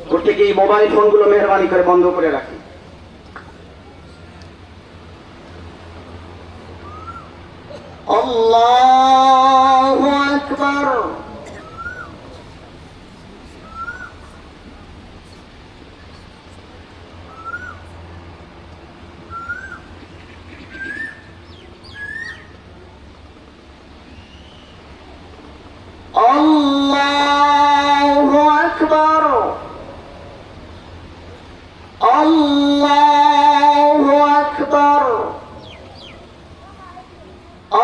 প্রত্যেকে এই মোবাইল ফোনগুলো মেহরবানি করে বন্ধ করে রাখি। আল্লাহু আকবার। আল্লাহু আকবার। আল্লাহু আকবার।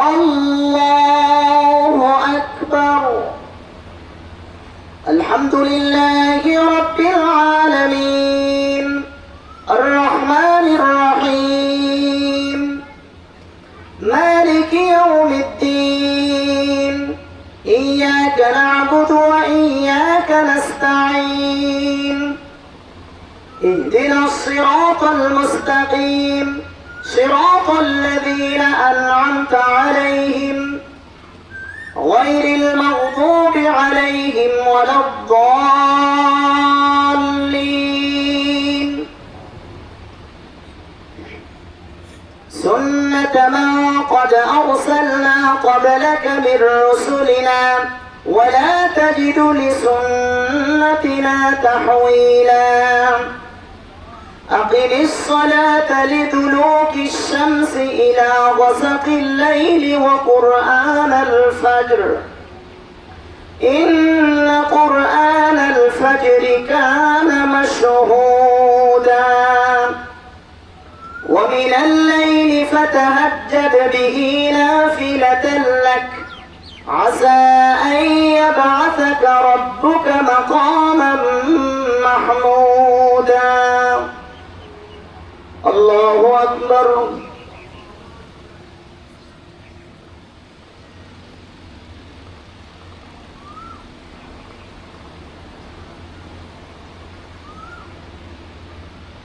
আল্লাহু আকবার। আলহামদুলিল্লাহি রাব্বিল আলামিন আর রহমানির রহিম মালিকি ইয়াউমিদ্দিন إياك نعبد وإياك نستعين اهدنا الصراط المستقيم صراط الذين أنعمت عليهم غير المغضوب عليهم ولا الضالين سنة من قد أرسلنا قبلك من رسلنا ولا تجد لسنتنا تحويلا أقم الصلاة لدلوك الشمس إلى غسق الليل وقرآن الفجر إن قرآن الفجر كان مشهودا ومن الليل فتهجد به نافلة لك عسى أن يبعثك ربك مقاما محمودا الله أكبر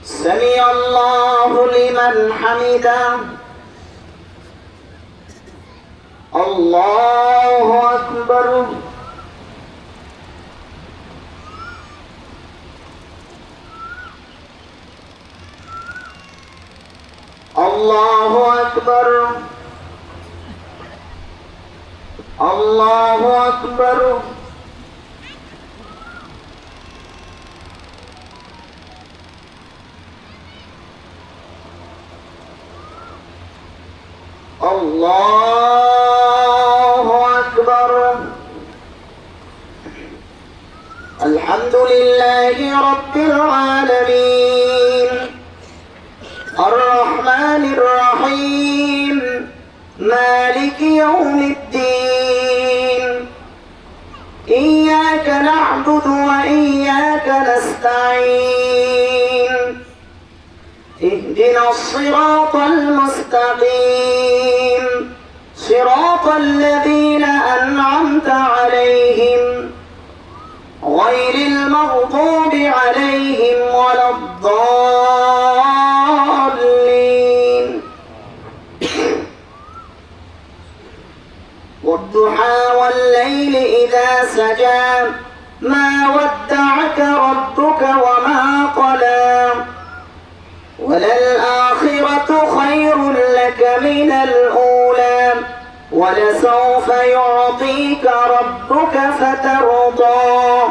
سمع الله لمن حمده الله أكبر الله أكبر الله أكبر الله أكبر الحمد لله رب العالمين الرحمن الرحيم مالك يوم الدين إياك نعبد وإياك نستعين اهدنا الصراط المستقيم صراط الذين أنعمت عليهم غير المغضوب عليهم ولا الضالين والضحى والليل إذا سجى ما ودعك ربك وما قلى وللآخرة خير لك من الأولى ولسوف يعطيك ربك فترضى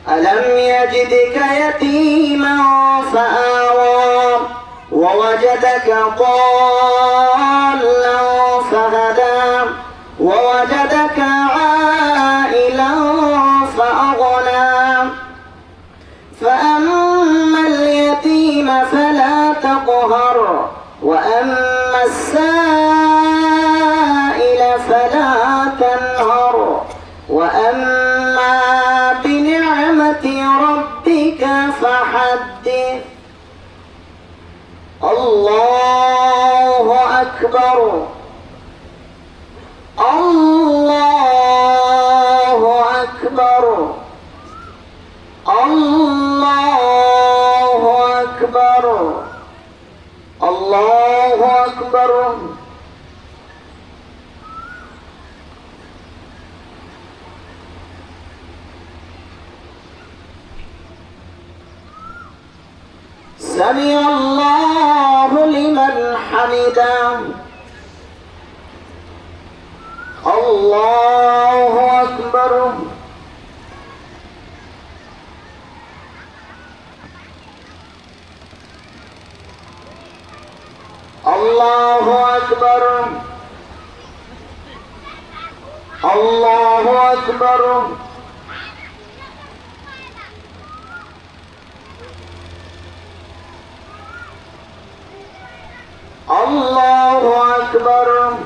ألم يجدك يتيما فآوى ووجدك ضالا فهدى ووجدك عائلا فأغنى فأما اليتيم فلا تقهر وأما السائل فلا تنهر وأما بنعمة ربك فحدث الله أكبر الله أكبر الله أكبر الله أكبر سمع الله لمن حمده الله أكبر الله أكبر الله أكبر الله أكبر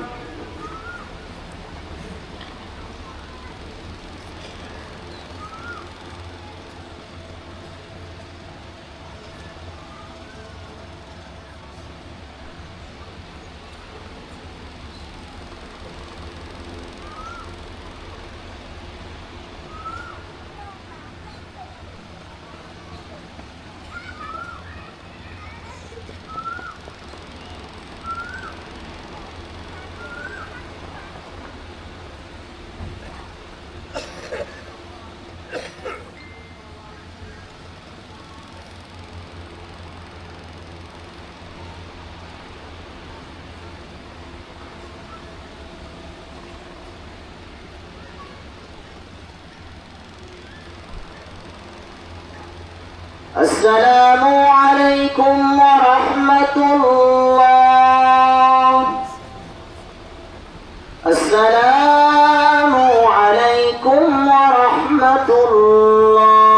السلام عليكم ورحمة الله السلام عليكم ورحمة الله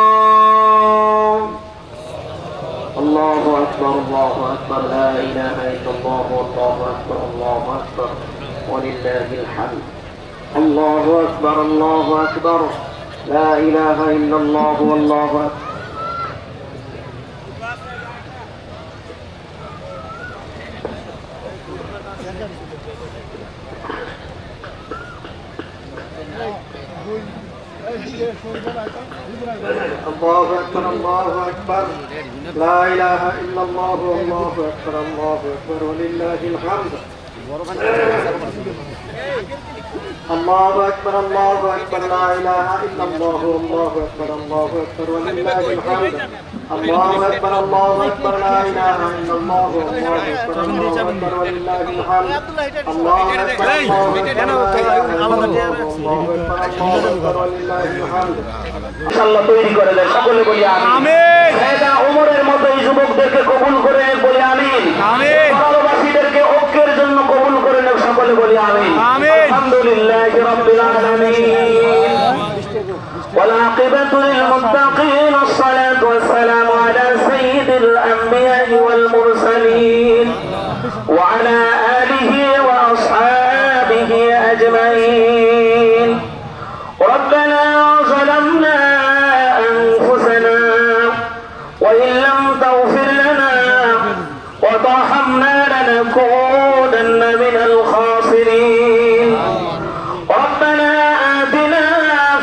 الله أكبر الله أكبر لا إله إلا الله والله أكبر الله أكبر ولله الحمد الله أكبر الله أكبر لا إله إلا الله والله أكبر الله أكبر الله أكبر لا إله إلا الله والله أكبر الله أكبر ولله الحمد الله أكبر الله أكبر لا إله إلا الله والله أكبر الله أكبر ولله الحمد الله أكبر الله أكبر لا إله إلا الله والله أكبر الله أكبر ولله الحمد الله أكبر الله أكبر لا إله إلا الله والله أكبر ولله الحمد আল্লাহ তৈরি করে দেয় সকলে বলি আমিন সাইয়েদনা ওমরের মতো এই যুবকদেরকে কবুল করে বলি আমিন আমিন ভালোবাসীদেরকে ঐক্যের জন্য কবুল করে নেব সকলে বলি আমিন আমিন আলহামদুলিল্লাহি রাব্বিল আলামিন والعاقبة للمتقين الصلاة والسلام على سيد الأنبياء والمرسلين وعلى آله وأصحابه أجمعين ربنا ظلمنا أنفسنا وإن لم تغفر لنا وترحمنا لنكونن من الخاسرين ربنا آتنا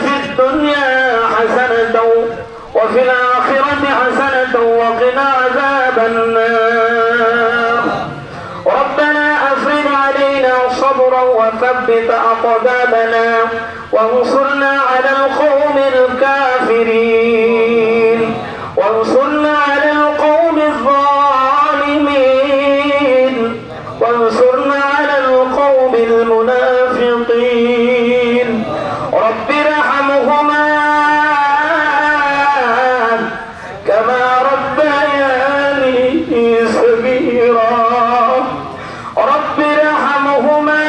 في الدنيا حسنة وفي الآخرة حسنة وقنا عذاب النار ربنا أفرغ علينا صبرا وثبت أقدامنا وانصرنا على القوم الكافرين وانصرنا على القوم الظالمين وانصرنا على القوم المنافقين رب ارحمهما كما ربياني صغيرا رب ارحمهما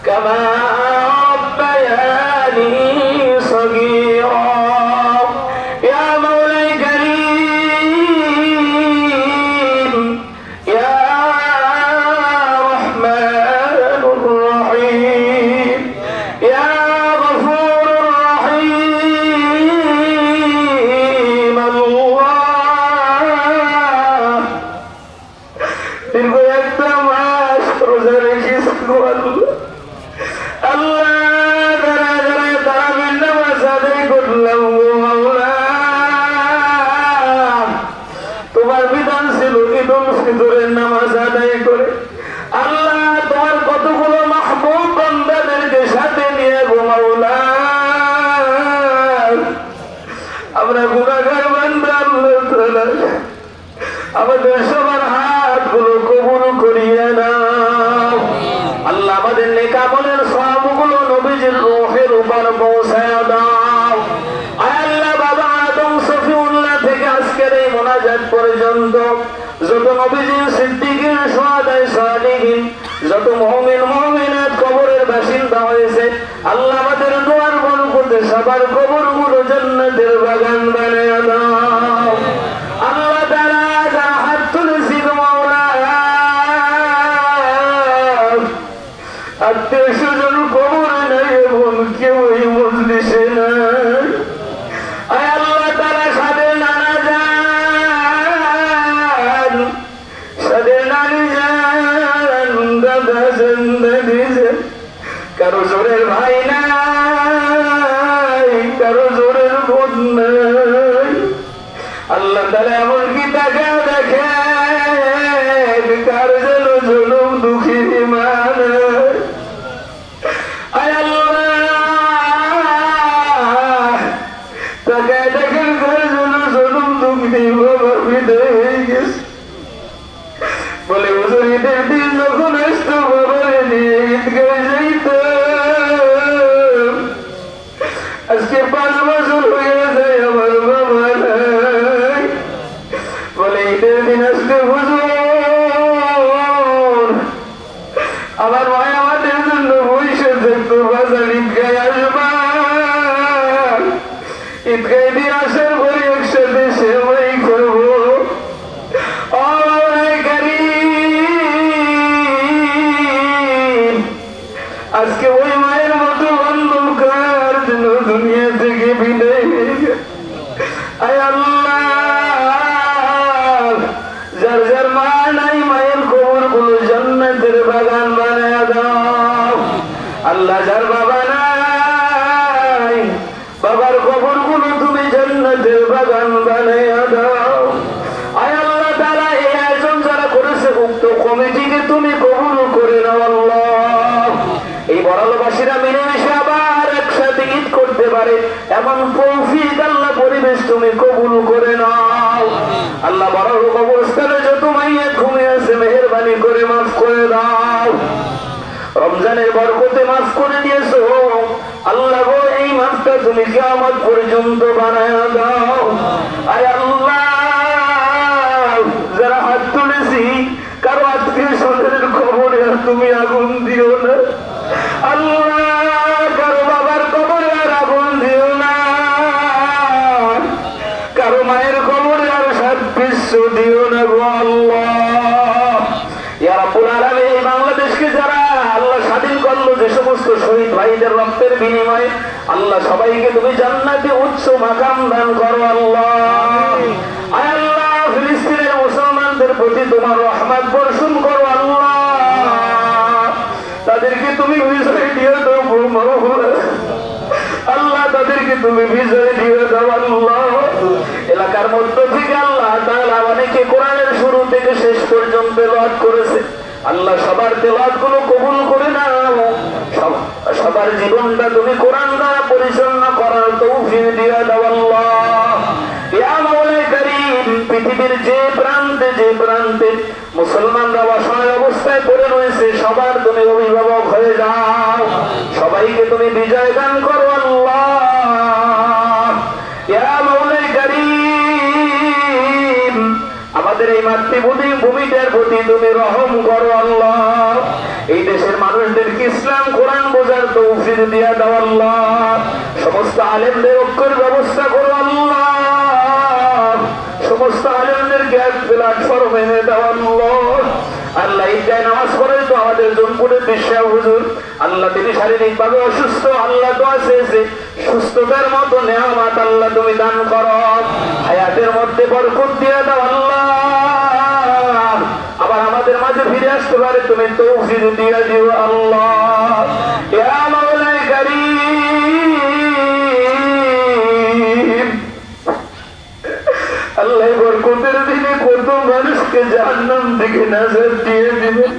كما ربياني পার পৌঁছায় দাও। আয় আল্লাহ, বাবা আদম সফিউল্লাহ থেকে আজকের এই মোনাজাত পর্যন্ত যত নবীজির সিদ্দিকিন শুহাদায়ে সালিহিন যত মুমিন মুমিনাত কবরের বাসিন্দা হয়েছে, আল্লাহ আমাদের দোয়ার বরকতে সবার কবরগুলো জান্নাতের বাগান বানায় দাও। আল্লাহ তাআলা যারা হাত তুলেছি মাওলা, আত্মীয় স্বজন কবরে নাই এমন কেউ এই মজলিসে নাই। আয় আল্লাহ তাআলা সাদের নানা যান, সাদের নানি যান, দাদা যান, দাদি যান, কারো জোরের ভাই নাই, কারো জোরের বোন নাই। আল্লাহ তাআলা এমন কি তাকে দেখে কার যেন জুলুম দুঃখী ইমান। আয় আল্লাহ, তাকে দেখেন কার যেন জুলুম দুঃখী বাবা বিদায় হয়ে গেছে। বলে হুজুর ঈদের দিন যখন আসতো বাবারে নিয়ে ঈদগাহে যাইতাম, আজকে 5 বছর হয়ে যায় আমার বাবা নাই। বলে ঈদের দিন আসলে হুজুর আমার ভাই আমাদের জন্য বসে থাকতো, বাজার ঈদগাহে আসবা, ঈদগাহে দিন আসার পরে একসাথে সেবাই করবো। আজকে ওই মায়ের মতো অন্ধকার যেন দুনিয়া থেকে বিদায় হয়ে গেছে। আয় আল্লাহ, যার যার মা নাই মায়ের কবর গুলো জান্নাতের বাগান বানায় দাও। আল্লাহ, যার বাবা নাই বাবার কবর গুলো তুমি জান্নাতের বাগান বানায় দাও। আয় আল্লাহ তাআলা, এই আয়োজন যারা করেছে উক্ত কমিটিকে তুমি কবুল করে নাও। আল্লাহ, এই বড়ালবাসীরা মিলেমিশে আবার একসাথে ঈদ করতে পারে এমন তৌফিক আল্লাহ পরিবেশ তুমি কবুল করে নাও। আল্লাহ, বড় কবরস্থানে যত মাইয়া ঘুমিয়ে আছে মেহেরবানি করে মাফ করে দাও। রমজানের বরকতে মাফ করে দিয়েছো আল্লাহ গো, এই মাফটা তুমি কিয়ামত পর্যন্ত বানায় দাও। আয় আল্লাহ, যারা হাত তুলেছি কারো আত্মীয় স্বজনের কবরে তুমি আগুন দিও না। আল্লাহ, কারো বাবার কবরে আর আগুন দিও না, কারো মায়ের কবরে আর সাদৃশ্য দিও না গো আল্লাহ। ইয়া রাব্বুল আলামিন, এই বাংলাদেশকে যারা আল্লাহ স্বাধীন করলো, যে সমস্ত শহীদ ভাইদের রক্তের বিনিময়ে আল্লাহ সবাইকে তুমি জান্নাতে উচ্চ মাকাম দান করো আল্লাহ। আয় আল্লাহ, ফিলিস্তিনের মুসলমানদের প্রতি তোমার রহমত বর্ষণ করো আল্লাহ, তাদেরকে তুমি বিজয় দিয়ে দাও আল্লাহ, তাদেরকে তুমি বিজয় দিয়ে দাও আল্লাহ। এলাকার মধ্য থেকে আল্লাহ তাআলা অনেকে কোরআনের শুরু থেকে শেষ পর্যন্ত তেলাওয়াত করেছে, আল্লাহ সবার তেলাওয়াত গুলো কবুল করে নাও। সবার জীবনটা তুমি কোরআন দ্বারা পরিচালনা করার তৌফিক দিয়ে দাও আল্লাহ। ইয়া মাওলা কারীম, পৃথিবীর যে প্রান্তে মুসলমানরা অসহায় অবস্থায় পড়ে রয়েছে সবার তুমি অভিভাবক হয়ে যাও, সবাইকে তুমি বিজয় দান করো আল্লাহ। ইয়া মাওলা কারীম, আমাদের এই মাতৃভূমিটার প্রতি তুমি রহম করো আল্লাহ। এই দেশের মানুষদেরকে ইসলাম কোরআন বোঝার তৌফিক দিয়া দাও আল্লাহ। সমস্ত আলেমদের ঐক্যের ব্যবস্থা করো আল্লাহ, সমস্ত আলেমদেরকে এক প্ল্যাটফর্মে এনে দাও আল্লাহ। আল্লাহ, ঈদগাহে নামাজ পড়ে তো আমাদের জনপুরের বিশ্বাস হুজুর আল্লাহ, তিনি শারীরিকভাবে অসুস্থ, আল্লাহ দোয়া চেয়েছে সুস্থতার মতো নেয়ামত আল্লাহ তুমি দান করো, হায়াতের মধ্যে বরকত দিয়ে দাও আল্লাহ। আবার আমাদের মাঝে ফিরে আসতে পারে তুমি তৌফিক দিয়ে দিও আল্লাহ। ইয়া মাওলা কারীম, আল্লাহ বরকতের দিনে কত মানুষকে জাহান্নাম থেকে নাজাত দিয়ে দিবেন,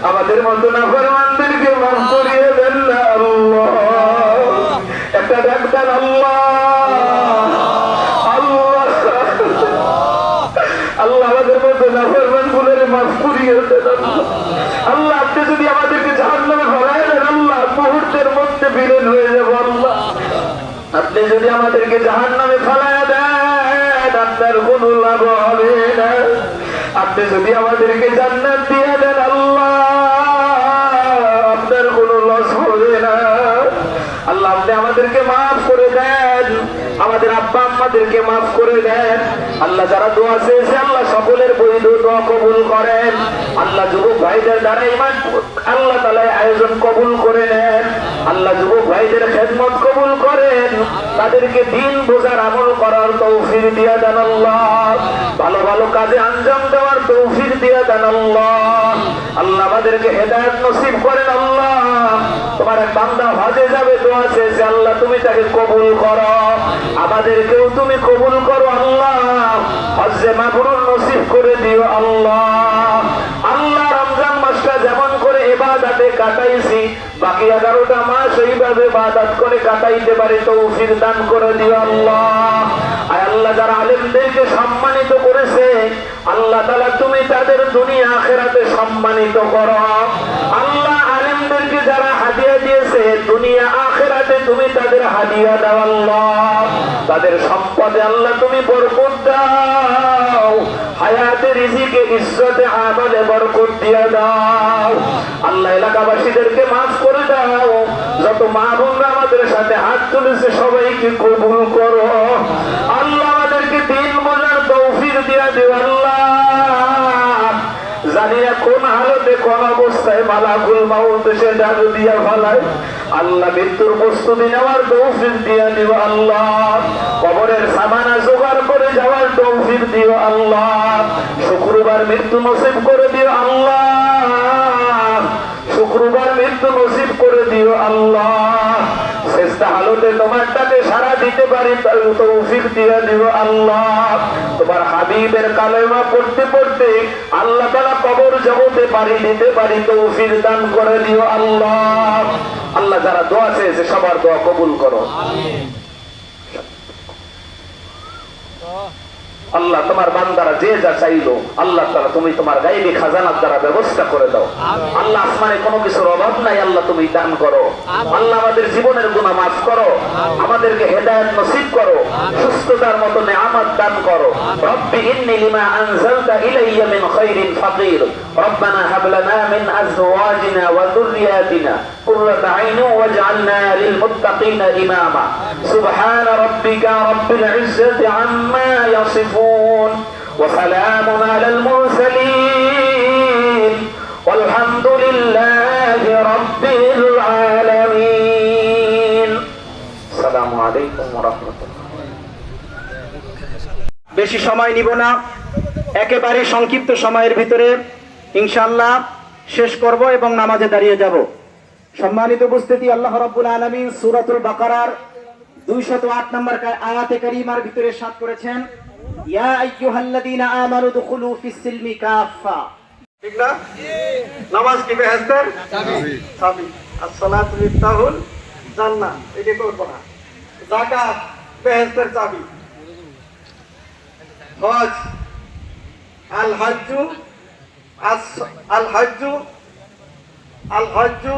আমাদের মতো নাফরমানদেরকে মাফ করিয়ে দেন না আল্লাহ। একটা ডাক্তার আল্লাহ, আল্লাহ আল্লাহ আমাদের মতো নাফরমান গুলোর মাফ করিয়ে দেন আল্লাহ। আপনি যদি আমাদেরকে জাহান্নামে ফেলায় দেন আল্লাহ, মুহূর্তের মধ্যে বিলীন হয়ে যাবো আল্লাহ। আপনি যদি আমাদেরকে জাহান্নামে ফেলায়া দেন আপনার কোনো লাভ হবে না। আপনি যদি আমাদেরকে জান্নাত দিয়ে দেন আল্লাহ আপনার কোনো লস হবে না। আল্লাহ আপনি আমাদেরকে মাফ করে দেন, আমাদের আব্বা আম্মাদেরকে মাফ করে দেন। আল্লাহ যারা দোয়া চেয়েছে আল্লাহ সকলের বৈধ দোয়া কবুল করেন। আল্লাহ যুবক ভাইদের দ্বারা ইমান আল্লাহ তাআলা আয়োজন কবুল করে নেন। আল্লাহ যুবক ভাইদের খেদমত কবুল করেন, তাদেরকে দিন বোঝার আমল করার তৌফিক দিয়ে দেন আল্লাহ, ভালো ভালো কাজে আঞ্জাম দেওয়ার তৌফিক দিয়ে দেন আল্লাহ। আল্লাহ আমাদেরকে হেদায়েত নসিব করেন আল্লাহ। তোমার এক বান্দা হজে যাবে দোয়া চেয়েছে আল্লাহ তুমি তাকে কবুল করো, আমাদেরকেও তুমি কবুল করো আল্লাহ, হজ্জে মাবরুর নসিব করে দিও আল্লাহ। আল্লাহ রমজান মাসটা যেমন করে ইবাদতে কাটাইছি বাকি 11টা মাস এইভাবে ইবাদত করে কাটাইতে পারে তৌফিক দান করে দিও আল্লাহ। আর আল্লাহ যারা আলেমদেরকে সম্মানিত করেছে আল্লাহ তাআলা তুমি তাদের দুনিয়া আখিরাতে সম্মানিত করো আল্লাহ। আলেমদেরকে যারা হাদিয়া দিয়েছে দুনিয়া আখিরাতে তুমি তাদের হাদিয়া দাও আল্লাহ, তাদের সম্পদে আল্লাহ তুমি বরকত দাও, হায়াতে রিজিকে ইজ্জতে আমলে বরকত দিয়ে দাও আল্লাহ। এলাকাবাসীদেরকে মাফ করে দাও, যত মা বোনরা আমাদের সাথে হাত তুলেছে সবাইকে কবুল করো আল্লাহ। আমাদেরকে দিন বোঝার তৌফিক দিয়ে দিও আল্লাহ। জানি না কোন হালতে কোন অবস্থায় মালাকুল মাউত এসে ডাক দিয়া ফেলায় আল্লাহ, মৃত্যুর প্রস্তুতি নেওয়ার তৌফিক দিয়ে দিও আল্লাহ। কবরের সামানা জোগাড় করে যাওয়ার তৌফিক দিও আল্লাহ। শুক্রবার মৃত্যু নসিব করে দিও আল্লাহ, শুক্রবার মৃত্যু নসিব করে দিও আল্লাহ। শেষটা হালতে তোমার ডাকে সারা দিতে পারি তৌফিক দিয়ে দিও আল্লাহ। তোমার হাবিবের কালেমা পড়তে পড়তে আল্লাহ তাআলা কবর জগতে পারি দিতে পারি তৌফিক দান করে দিও আল্লাহ। আল্লাহ যারা দোয়া চেয়েছে সবার দোয়া কবুল করো আল্লাহ। তোমার বান্দারা যে যা চাইলো আল্লাহ তাআলা তুমি তোমার গায়বী খাজানার দ্বারা ব্যবস্থা করে দাও আল্লাহ। আসমানে কোনো কিছুর অভাব নাই আল্লাহ, তুমি দান করো আল্লাহ। আমাদের জীবনের গুনাহ মাফ করো, আমাদেরকে হেদায়েত নসিব করো, সুস্থতার মতো নেয়ামত দান করো। রব্বি ইন্নী লিমা আনজালতা ইলাইয়া মিন খাইরিন ফাকির রব্বানা হাব লানা মিন আজওয়াজিনা ওয়া যুররিয়াতিনা কুররাতা আইনিন ওয়াজআলনা লিল মুত্তাকিনা ইমামা। সুবহান রাব্বিকা রাব্বিল ইজ্জাতি আম্মা ইয়াসিফুন وسلام على المرسلين والحمد لله رب العالمين السلام عليكم ورحمة الله। বেশি সময় নিব না, একেবারে সংক্ষিপ্ত সময়ের ভিতরে ইনশাআল্লাহ শেষ করব এবং নামাজে দাঁড়িয়ে যাব। সম্মানিত উপস্থিতি, আল্লাহ রাব্বুল আলামিন সূরাতুল বাকারার 208 নম্বর আয়াতে কারিমার ভিতরে সাত করেছেন ইয়া আইয়ুহাল্লাযীনা আমানু দুখুলু ফিস-সিলমি কাফা। ঠিক না? নামাজ কি বেহেশতের চাবি, as-সালাতু মিফতাহুল জান্নাহ, এটা করব না। যাকাত বেহেশতের চাবি, হজ আল হজ্জু